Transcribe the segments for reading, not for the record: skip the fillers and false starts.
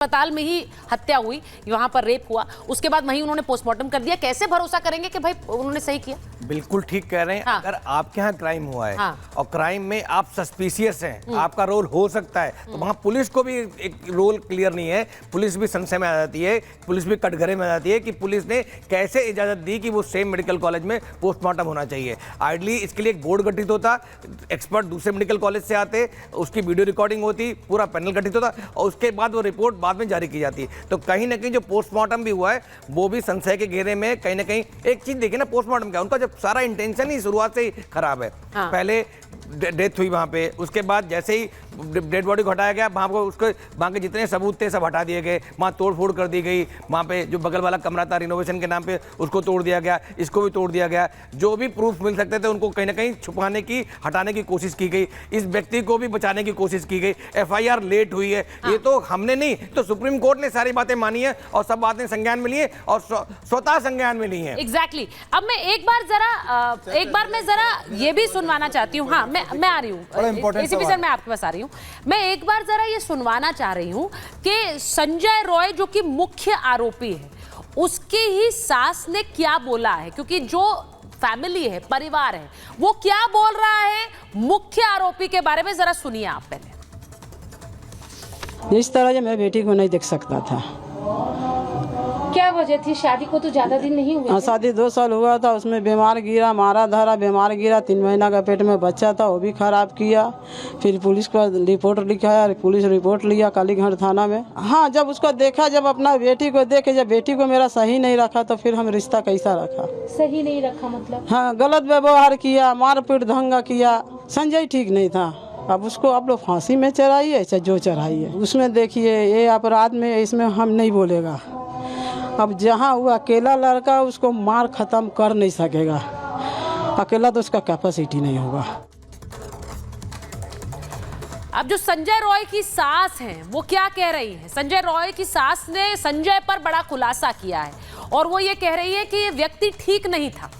अस्पताल में ही हत्या हुई, वहां पर रेप हुआ, उसके बाद वहीं उन्होंने पोस्टमार्टम कर दिया। कैसे भरोसा करेंगे कि भाई उन्होंने सही किया? बिल्कुल ठीक कह रहे हैं। हाँ। अगर आपके यहाँ क्राइम हुआ है और क्राइम में आप सस्पिशियस हैं, आपका रोल हो सकता है, तो वहाँ पुलिस को भी एक रोल क्लियर नहीं है। पुलिस भी संशय में आ जाती है, पुलिस भी कटघरे में आ जाती है कि पुलिस ने कैसे इजाजत दी कि वो सेम मेडिकल कॉलेज में पोस्टमार्टम होना चाहिए। आइडली इसके लिए एक बोर्ड गठित होता, एक्सपर्ट दूसरे मेडिकल कॉलेज से आते, उसकी वीडियो रिकॉर्डिंग होती, पूरा पैनल गठित होता और उसके बाद वो रिपोर्ट बाद में जारी की जाती। तो कहीं ना कहीं जो पोस्टमार्टम भी हुआ है वो भी संशय के घेरे में कहीं ना कहीं। एक चीज देखिए ना, पोस्टमार्टम क्या, उनका जब सारा इंटेंशन ही शुरुआत से ही खराब है। हाँ। पहले डेथ हुई वहाँ पे, उसके बाद जैसे ही डेड बॉडी को हटाया गया, वहाँ को उसके वहाँ के जितने सबूत थे सब हटा दिए गए, वहाँ तोड़ फोड़ कर दी गई। वहाँ पे जो बगल वाला कमरा था रिनोवेशन के नाम पे, उसको तोड़ दिया गया, इसको भी तोड़ दिया गया। जो भी प्रूफ मिल सकते थे उनको कहीं ना कहीं छुपाने की, हटाने की कोशिश की गई। इस व्यक्ति को भी बचाने की कोशिश की गई। FIR लेट हुई है। ये तो हमने नहीं, तो सुप्रीम कोर्ट ने सारी बातें मानी है और सब बातें संज्ञान में ली है और स्वतः संज्ञान में ली है। एग्जैक्टली। अब मैं एक बार मैं जरा ये भी सुनवाना चाहती हूँ। हाँ, मैं आ रही हूँ ACP सर, मैं आपके पास आ रही हूँ। मैं एक बार जरा ये सुनवाना चाह रही हूँ कि संजय रॉय जो कि मुख्य आरोपी है, उसकी ही सास ने क्या बोला है, क्योंकि जो फैमिली है, परिवार है, वो क्या बोल रहा है मुख्य आरोपी के बारे में, जरा सुनिए आप पहले। इस तरह से मैं बेटी को नहीं देख सकता था। क्या वजह थी? शादी को तो ज्यादा दिन नहीं हुए थे। शादी 2 साल हुआ था, उसमें बीमार गिरा, मारा धरा, बीमार गिरा। 3 महीना का पेट में बच्चा था, वो भी खराब किया। फिर पुलिस को रिपोर्ट लिखाया, पुलिस रिपोर्ट लिया कालीघाट थाना में। हाँ, जब उसको देखा, जब अपना बेटी को देखे, जब बेटी को मेरा सही नहीं रखा तो फिर हम रिश्ता कैसा रखा? सही नहीं रखा मतलब? हाँ, गलत व्यवहार किया, मारपीट दंगा किया। संजय ठीक नहीं था। अब उसको आप लोग फांसी में चढ़ाइए चाहे जो चढ़ाइए, उसमें देखिए ये अपराध में, इसमें हम नहीं बोलेगा। अब जहाँ हुआ अकेला लड़का, उसको मार खत्म कर नहीं सकेगा, अकेला तो उसका कैपेसिटी नहीं होगा। अब जो संजय रॉय की सास हैं वो क्या कह रही है? संजय रॉय की सास ने संजय पर बड़ा खुलासा किया है और वो ये कह रही है कि ये व्यक्ति ठीक नहीं था,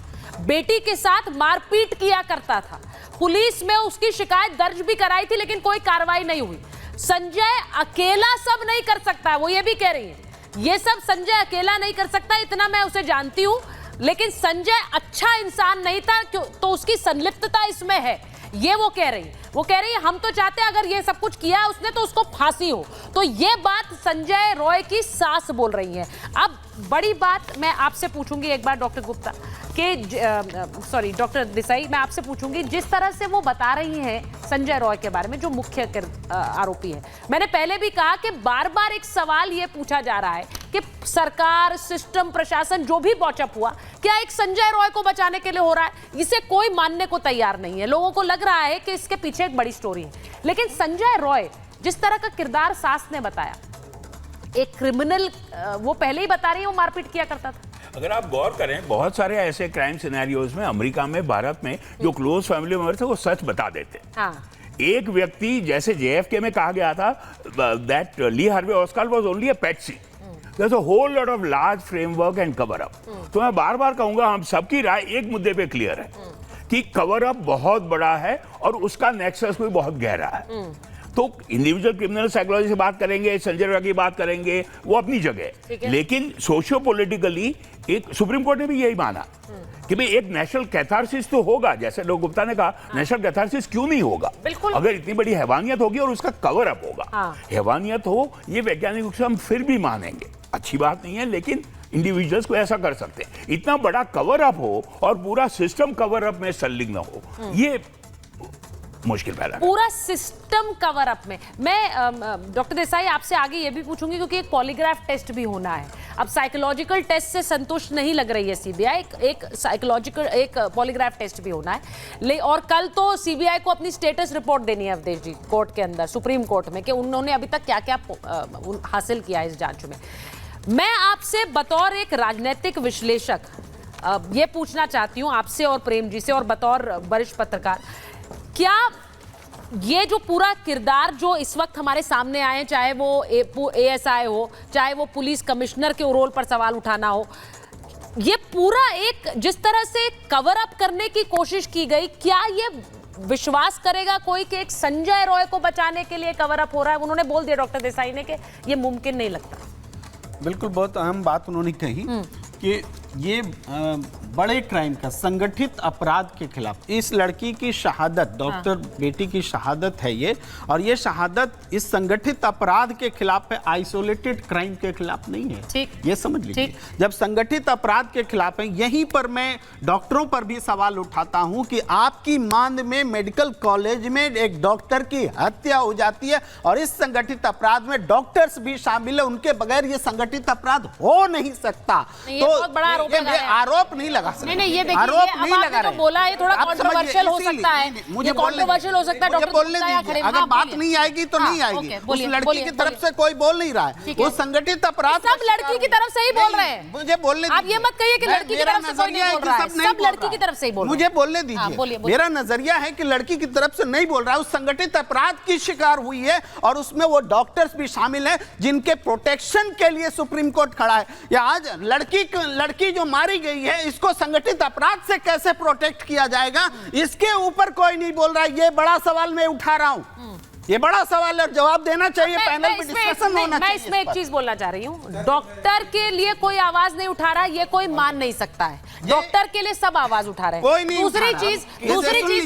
बेटी के साथ मारपीट किया करता था। पुलिस में उसकी शिकायत दर्ज भी कराई थी लेकिन कोई कार्रवाई नहीं हुई। संजय अकेला सब नहीं कर सकता, वो ये भी कह रही है। ये सब संजय अकेला नहीं कर सकता, इतना मैं उसे जानती हूं, लेकिन संजय अच्छा इंसान नहीं था तो उसकी संलिप्तता इसमें है, ये वो कह रही है। वो कह रही है हम तो चाहते हैं अगर ये सब कुछ किया उसने तो उसको फांसी हो। तो ये बात संजय रॉय की सास बोल रही है। अब बड़ी बात मैं आपसे पूछूंगी एक बार डॉक्टर गुप्ता के, डॉक्टर देसाई, मैं आपसे पूछूंगी, जिस तरह से वो बता रही हैं संजय रॉय के बारे में जो मुख्य आरोपी है, मैंने पहले भी कहा कि बार बार एक सवाल ये पूछा जा रहा है कि सरकार, सिस्टम, प्रशासन जो भी पहुंचअप हुआ, क्या एक संजय रॉय को बचाने के लिए हो रहा है? इसे कोई मानने को तैयार नहीं है। लोगों को लग रहा है कि इसके पीछे एक बड़ी स्टोरी है। लेकिन संजय रॉय जिस तरह का किरदार सास ने बताया, एक क्रिमिनल, वो पहले ही बता रही है वो मारपीट किया करता था। अगर आप गौर करें, बहुत सारे ऐसे क्राइम सिनेरियोज में अमेरिका में, भारत में जो क्लोज फैमिली मेंबर थे वो सच बता देते। हाँ। एक व्यक्ति जैसे JFK में कहा गया था that Lee Harvey Oswald was only a patsy, there is a whole lot of large framework and cover up. तो मैं बार बार कहूंगा, हम सबकी राय एक मुद्दे पे क्लियर है कि कवर अप बहुत बड़ा है और उसका नेक्सस भी बहुत गहरा है। तो इंडिविजुअल क्रिमिनल साइकोलॉजी से बात करेंगे, संजय रॉय की बात करेंगे, वो अपनी जगह, लेकिन सोशियो पॉलिटिकली एक सुप्रीम कोर्ट ने भी यही माना कि भाई एक नेशनल कैथारसिस तो होगा। जैसे लोग गुप्ता ने कहा, नेशनल कैथारसिस क्यों नहीं होगा? अगर इतनी बड़ी हैवानियत होगी और उसका कवर अप होगा, हैवानियत हो, ये वैज्ञानिक रूप से हम फिर भी मानेंगे, अच्छी बात नहीं है, लेकिन इंडिविजुअल्स को ऐसा कर सकते हैं। इतना बड़ा कवर अप हो और पूरा सिस्टम कवर अप में संलिग्न हो, ये मुश्किल पैदा, पूरा सिस्टम कवर अप में। मैं डॉक्टर देसाई आपसे आगे ये भी पूछूंगी क्योंकि एक पॉलीग्राफ टेस्ट भी होना है। अब साइकोलॉजिकल टेस्ट से संतुष्ट नहीं लग रही है CBI, एक साइकोलॉजिकल, एक पॉलीग्राफ टेस्ट भी होना है। और कल तो CBI को अपनी स्टेटस रिपोर्ट देनी है अवधेश जी, कोर्ट के अंदर, सुप्रीम कोर्ट में, कि उन्होंने अभी तक क्या क्या हासिल किया इस जांच में। मैं आपसे बतौर एक राजनीतिक विश्लेषक ये पूछना चाहती हूँ आपसे और प्रेम जी से, और बतौर वरिष्ठ पत्रकार, क्या ये जो पूरा किरदार जो इस वक्त हमारे सामने आए, चाहे वो ASI हो, चाहे वो पुलिस कमिश्नर के रोल पर सवाल उठाना हो, ये पूरा एक जिस तरह से कवर अप करने की कोशिश की गई, क्या ये विश्वास करेगा कोई कि एक संजय रॉय को बचाने के लिए कवर अप हो रहा है? उन्होंने बोल दिया डॉक्टर देसाई ने कि ये मुमकिन नहीं लगता। बिल्कुल, बहुत अहम बात उन्होंने कही कि ये बड़े क्राइम का, संगठित अपराध के खिलाफ इस लड़की की शहादत, डॉक्टर बेटी की शहादत है ये, और ये शहादत इस संगठित अपराध के खिलाफ है, आइसोलेटेड क्राइम के खिलाफ नहीं है। ठीक, ये समझ लीजिए। ठीक। जब संगठित अपराध के खिलाफ है, यहीं पर मैं डॉक्टरों पर भी सवाल उठाता हूं कि आपकी मांद में मेडिकल कॉलेज में एक डॉक्टर की हत्या हो जाती है और इस संगठित अपराध में डॉक्टर्स भी शामिल है, उनके बगैर ये संगठित अपराध हो नहीं सकता। ये बहुत बड़ा आरोप लगा रहे हैं। आरोप नहीं लगा सकते। नहीं, ये देखिए, आरोप ये नहीं अब लगा आपने रहे। तो बोला है, थोड़ा आप समझिए, controversial हो इसीलिए- सकता है। नहीं, मुझे ये बोलने controversial हो सकता है, मुझे डॉक्टर बोलने गुप्ता या दीजिए। खड़े- अगर हाँ, बात बोलिए। नहीं आएगी तो हाँ, नहीं आएगी। ओके, उस बोलिए, लड़की बोलिए, की तरफ बोलिए। से कोई बोल नहीं रहा है, ठीक वो है। संगठित अपराध सब लड़की की तरफ से ही बोल रहे हैं। मुझे बोलने आप ये मत कहिए कि मैं- लड़की की मेरा तरफ से कोई नहीं नजरिया है बोल कि रहा है। सब नहीं सब बोल लड़की रहा की है। तरफ से ही बोल रहे मुझे हैं। बोलने हाँ, दीजिए। बोलिए, बोलिए। मेरा नजरिया है कि लड़की की तरफ से नहीं बोल रहा है, उस संगठित अपराध की शिकार हुई है और उसमें वो डॉक्टर्स भी शामिल हैं जिनके प्रोटेक्शन के लिए सुप्रीम कोर्ट खड़ा है। या आज लड़की जो मारी गई है, इसको संगठित अपराध से कैसे प्रोटेक्ट किया जाएगा, इसके ऊपर कोई नहीं बोल रहा है। ये बड़ा सवाल मैं उठा रहा हूं, ये बड़ा सवाल है और जवाब देना चाहिए, पैनल में डिस्कशन होना चाहिए। मैं इसमें एक चीज बोलना चाह रही हूँ, डॉक्टर के लिए कोई आवाज नहीं उठा रहा, ये कोई मान नहीं सकता है। डॉक्टर के लिए सब आवाज उठा रहे कोई हैं। नहीं दूसरी उठा रहा। चीज,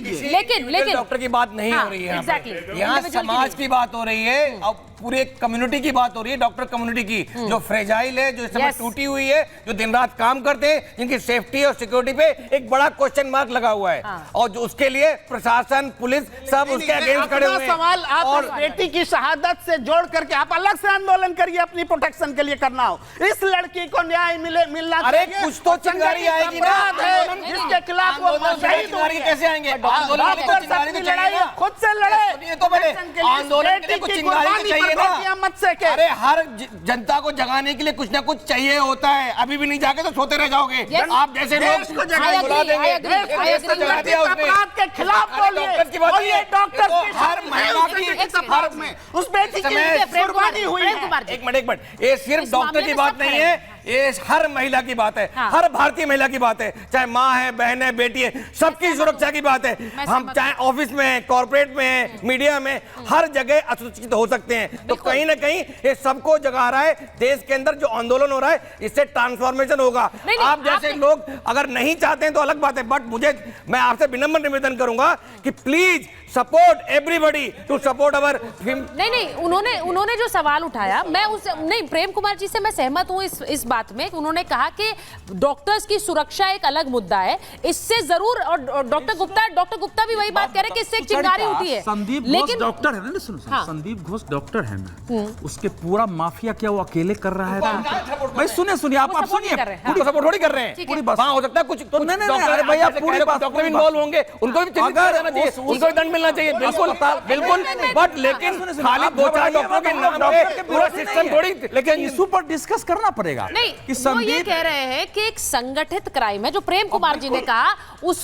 लीजिए। लेकिन डॉक्टर की बात नहीं हो रही है यहाँ पे। एग्जैक्टली, यहाँ समाज की बात हो रही है और पूरे कम्युनिटी की बात हो रही है, डॉक्टर कम्युनिटी की, जो फ्रेजाइल है, जो इस समय Yes. टूटी हुई है, जो दिन रात काम करते हैं, जिनकी सेफ्टी और सिक्योरिटी पे एक बड़ा क्वेश्चन मार्क लगा हुआ है। और जो उसके लिए प्रशासन, पुलिस सब उसके अगेंस्ट खड़े हुए हैं। सवाल आप और इस बेटी की शहादत से जोड़ करके आप अलग से आंदोलन करिए, अपनी प्रोटेक्शन के लिए करना हो। इस लड़की को न्याय मिलना अरे चाहिए। कुछ तो चिंगारी आएगी ना, अपराध है जिसके खिलाफ वो शहीद हुई है। कैसे आएंगे? आंदोलन के लिए डॉक्टर चिंगारी अपनी तो चाहिए लड़ाई ना। खुद से लड़े। सुनिए तो पहले, प्रोटेक्शन के लिए आंदोलन के लिए बेटी कुछ की चिंगारी तो कुर्बानी चाहिए पर ना। गोलियां मत सेके। अरे हर जनता को जगाने के लिए कुछ ना कुछ चाहिए होता है। अभी भी नहीं जागे तो सोते रह जाओगे। आप जैसे देश को लोग जगाएंगे। बुला देंगे। I agree, देश को जगा दिया उसने। अपराध के खिलाफ अरे बोलिए। डॉक्टर की बात नहीं है। डॉक्टर देखो, हर महिला की अपराध में उस बेटी की समय- कुर्बानी हुई है। एक मिनट, ये सिर्फ इस डॉक्टर मामले की में बात सब नहीं खड़े है, ये हर महिला की बात है। हाँ। हर भारतीय महिला की बात है, चाहे माँ है, बहन है, बेटी है, सबकी सुरक्षा की बात है। हम चाहे ऑफिस में है, कॉर्पोरेट में है, मीडिया में, हर जगह असुरक्षित हो सकते हैं। तो कहीं ना कहीं ये सबको जगा रहा है। देश के अंदर जो आंदोलन हो रहा है, इससे ट्रांसफॉर्मेशन होगा। नहीं, आप जैसे लोग अगर नहीं चाहते हैं तो अलग बात है, बट मैं आपसे विनम्र निवेदन करूंगा कि please support everybody to support our. नहीं, उन्होंने जो सवाल उठाया, मैं उस नहीं, प्रेम कुमार जी से मैं सहमत हूं इस बात में। उन्होंने कहा कि डॉक्टर्स की सुरक्षा एक अलग मुद्दा है, इससे जरूर, और डॉक्टर गुप्ता भी वही बात कह रहे हैं कि इससे एक चिंगारी उठी है। संदीप घोष डॉक्टर है ना, सुनो हाँ। संदीप घोष डॉक्टर है ना, उसके पूरा माफिया क्या वो अकेले कर रहा है? भाई सुनिए आप वो support नहीं सुनिए, कर रहे हैं। पूरी सपोर्ट थोड़ी कर रहे हैं। ठीक पूरी है। बात हो सकता है कुछ तो नहीं, डॉक्टर, अरे भैया, पूरी बात- डॉक्टर पूरी इन्वॉल्व होंगे, उनको भी चिन्हित किया जाना चाहिए, उनको भी दंड मिलना चाहिए। बिल्कुल बिल्कुल, बट लेकिन खाली दो चार डॉक्टरों के नाम पे पूरा सिस्टम थोड़ी। लेकिन इशू पर डिस्कस करना पड़ेगा नहीं, कि वो ये संदीप कह रहे हैं कि एक संगठित क्राइम है, जो प्रेम कुमार जी ने कहा, उस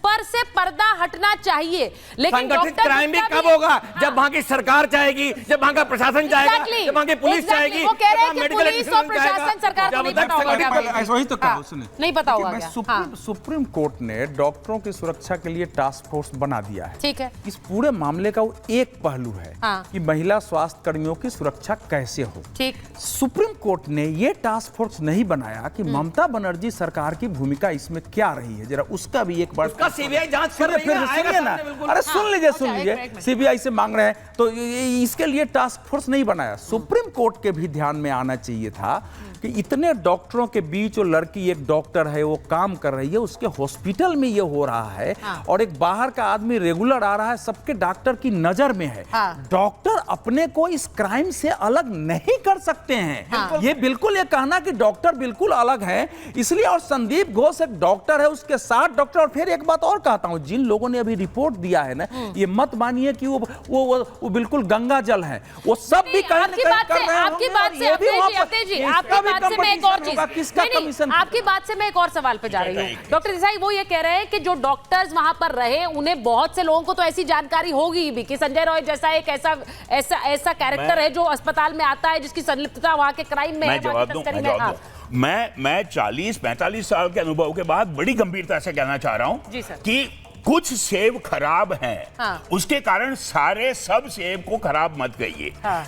पर से पर्दा हटना चाहिए। लेकिन संगठित डॉक्टर क्राइम भी गुप्ता कब होगा? जब वहां की सरकार चाहेगी, जब वहां का प्रशासन चाहेगा, Exactly. जब वहां की पुलिस Exactly. चाहेगी, वो कह रहे हैं जब कि वहां पुलिस और मेडिकल प्रशासन सरकार को नहीं पता होगा क्या बोलिए। वही तो कहा हाँ, उसने, नहीं पता होगा मैं क्या? हाँ, सुप्रीम कोर्ट ने डॉक्टरों की सुरक्षा के लिए टास्क फोर्स बना दिया है। ठीक है। इस पूरे मामले का वो एक पहलू है हाँ। कि महिला स्वास्थ्य कर्मियों की सुरक्षा कैसे हो। ठीक। सुप्रीम कोर्ट ने ये टास्क फोर्स नहीं बनाया कि ममता बनर्जी सरकार की भूमिका इसमें क्या रही है, जरा उसका भी एक बार उसका सीबीआई जांच कर रही है, फिर आएगा सुनिए ना, सामने बिल्कुल। अरे सुन एक लीजिए मिनट। सीबीआई से मांग रहे हैं तो इसके लिए टास्क फोर्स नहीं बनाया। सुप्रीम कोर्ट के भी ध्यान में आना चाहिए था कि इतने डॉक्टरों के बीच वो लड़की, एक डॉक्टर है, वो काम कर रही है, उसके हॉस्पिटल में ये हो रहा है और एक बाहर का आदमी रेगुलर आ रहा है, सबके डॉक्टर की नजर में है। डॉक्टर अपने को इस क्राइम से अलग नहीं कर सकते हैं। ये बिल्कुल ये कहना कि डॉक्टर बिल्कुल अलग है, इसलिए। और संदीप घोष एक डॉक्टर है, उसके साथ डॉक्टर। और फिर एक बात और कहता हूं, जिन लोगों ने अभी रिपोर्ट दिया है ना, ये मत मानिए कि वो बिल्कुल गंगा जल है, वो सब भी कहीं आपकी बात से मैं एक और चीज, किसका कमीशन? आपकी बात से मैं एक और सवाल पे जा रही हूँ। डॉक्टर देसाई वो ये कह रहे हैं कि जो डॉक्टर्स वहां पर रहे, उन्हें बहुत से लोगों को तो ऐसी जानकारी होगी भी कि संजय रॉय जैसा एक ऐसा कैरेक्टर है जो अस्पताल में आता है, जिसकी संलिप्तता वहां के क्राइम में है, वहां की तस्करी में। हाँ। मैं 40-45 साल के अनुभव के बाद बड़ी गंभीरता से कहना चाह रहा हूं जी सर। कि कुछ सेब खराब हैं, हाँ। उसके कारण सारे सब सेब को खराब मत कहिए। हाँ।